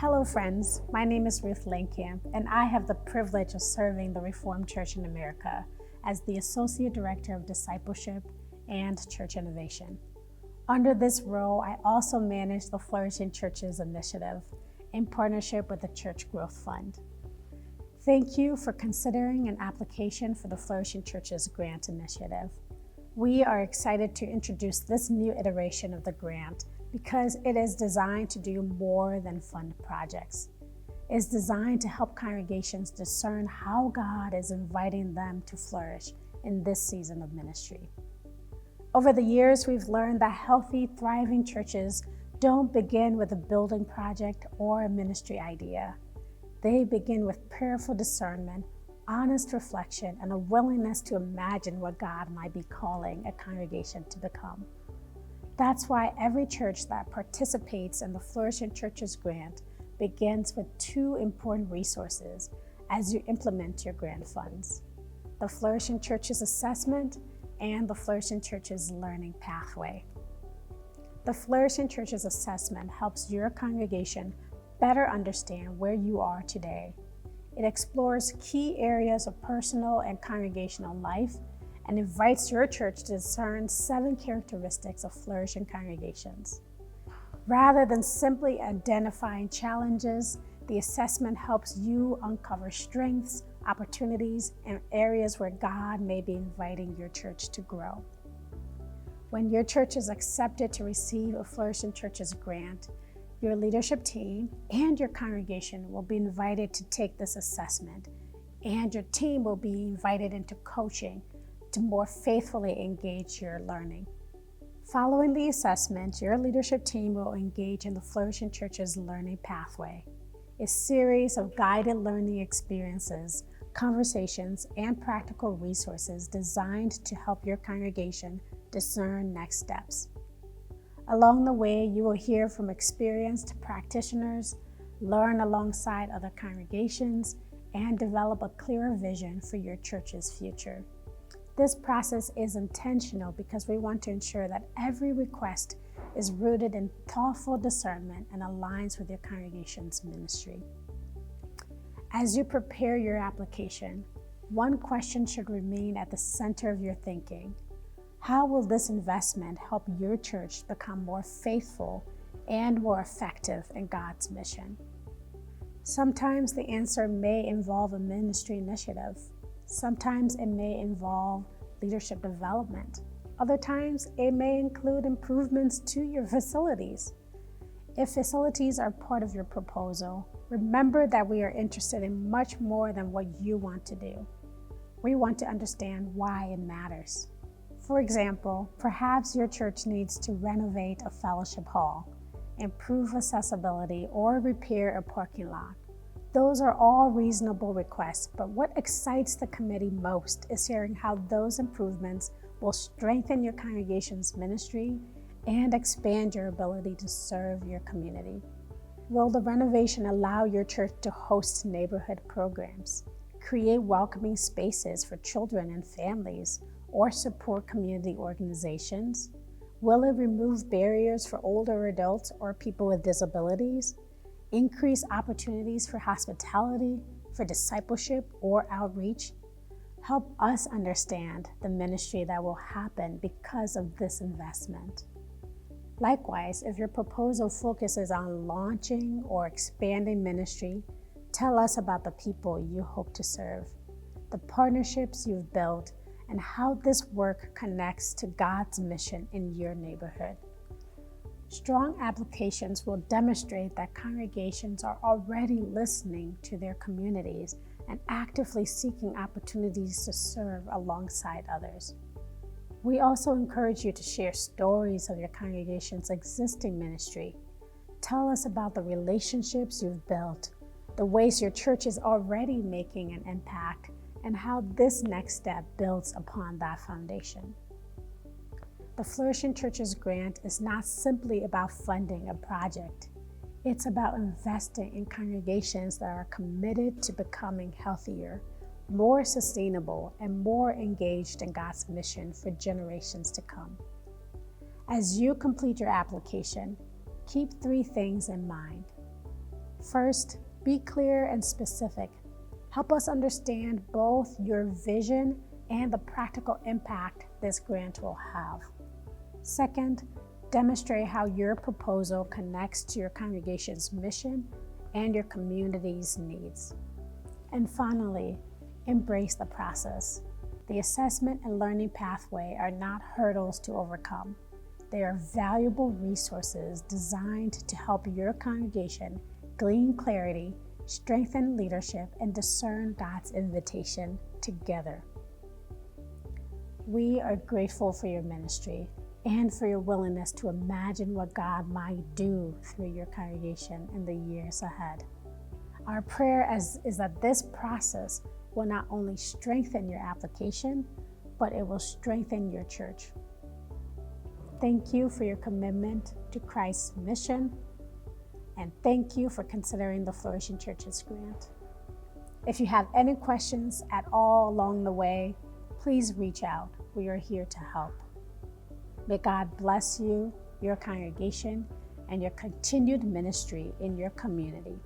Hello friends, my name is Ruth Lankamp and I have the privilege of serving the Reformed Church in America as the Associate Director of Discipleship and Church Innovation. Under this role, I also manage the Flourishing Churches Initiative in partnership with the Church Growth Fund. Thank you for considering an application for the Flourishing Churches Grant Initiative. We are excited to introduce this new iteration of the grant because it is designed to do more than fund projects. It's designed to help congregations discern how God is inviting them to flourish in this season of ministry. Over the years, we've learned that healthy, thriving churches don't begin with a building project or a ministry idea. They begin with prayerful discernment, honest reflection, and a willingness to imagine what God might be calling a congregation to become. That's why every church that participates in the Flourishing Churches Grant begins with two important resources as you implement your grant funds: the Flourishing Churches Assessment and the Flourishing Churches Learning Pathway. The Flourishing Churches Assessment helps your congregation better understand where you are today. It explores key areas of personal and congregational life and invites your church to discern 7 characteristics of flourishing congregations. Rather than simply identifying challenges, the assessment helps you uncover strengths, opportunities, and areas where God may be inviting your church to grow. When your church is accepted to receive a Flourishing Churches Grant, your leadership team and your congregation will be invited to take this assessment, and your team will be invited into coaching to more faithfully engage your learning. Following the assessment, your leadership team will engage in the Flourishing Churches Learning Pathway, a series of guided learning experiences, conversations, and practical resources designed to help your congregation discern next steps. Along the way, you will hear from experienced practitioners, learn alongside other congregations, and develop a clearer vision for your church's future. This process is intentional because we want to ensure that every request is rooted in thoughtful discernment and aligns with your congregation's ministry. As you prepare your application, one question should remain at the center of your thinking: how will this investment help your church become more faithful and more effective in God's mission? Sometimes the answer may involve a ministry initiative. Sometimes it may involve leadership development. Other times it may include improvements to your facilities. If facilities are part of your proposal, remember that we are interested in much more than what you want to do. We want to understand why it matters. For example, perhaps your church needs to renovate a fellowship hall, improve accessibility, or repair a parking lot. Those are all reasonable requests, but what excites the committee most is hearing how those improvements will strengthen your congregation's ministry and expand your ability to serve your community. Will the renovation allow your church to host neighborhood programs, create welcoming spaces for children and families, or support community organizations? Will it remove barriers for older adults or people with disabilities? Increase opportunities for hospitality, for discipleship, or outreach? Help us understand the ministry that will happen because of this investment. Likewise, if your proposal focuses on launching or expanding ministry, tell us about the people you hope to serve, the partnerships you've built, and how this work connects to God's mission in your neighborhood. Strong applications will demonstrate that congregations are already listening to their communities and actively seeking opportunities to serve alongside others. We also encourage you to share stories of your congregation's existing ministry. Tell us about the relationships you've built, the ways your church is already making an impact, and how this next step builds upon that foundation. The Flourishing Churches Grant is not simply about funding a project. It's about investing in congregations that are committed to becoming healthier, more sustainable, and more engaged in God's mission for generations to come. As you complete your application, keep 3 things in mind. First, be clear and specific. Help us understand both your vision and the practical impact this grant will have. Second, demonstrate how your proposal connects to your congregation's mission and your community's needs. And finally, embrace the process. The assessment and learning pathway are not hurdles to overcome. They are valuable resources designed to help your congregation glean clarity, strengthen leadership, and discern God's invitation together. We are grateful for your ministry and for your willingness to imagine what God might do through your congregation in the years ahead. Our prayer is that this process will not only strengthen your application, but it will strengthen your church. Thank you for your commitment to Christ's mission, and thank you for considering the Flourishing Churches Grant. If you have any questions at all along the way, please reach out. We are here to help. May God bless you, your congregation, and your continued ministry in your community.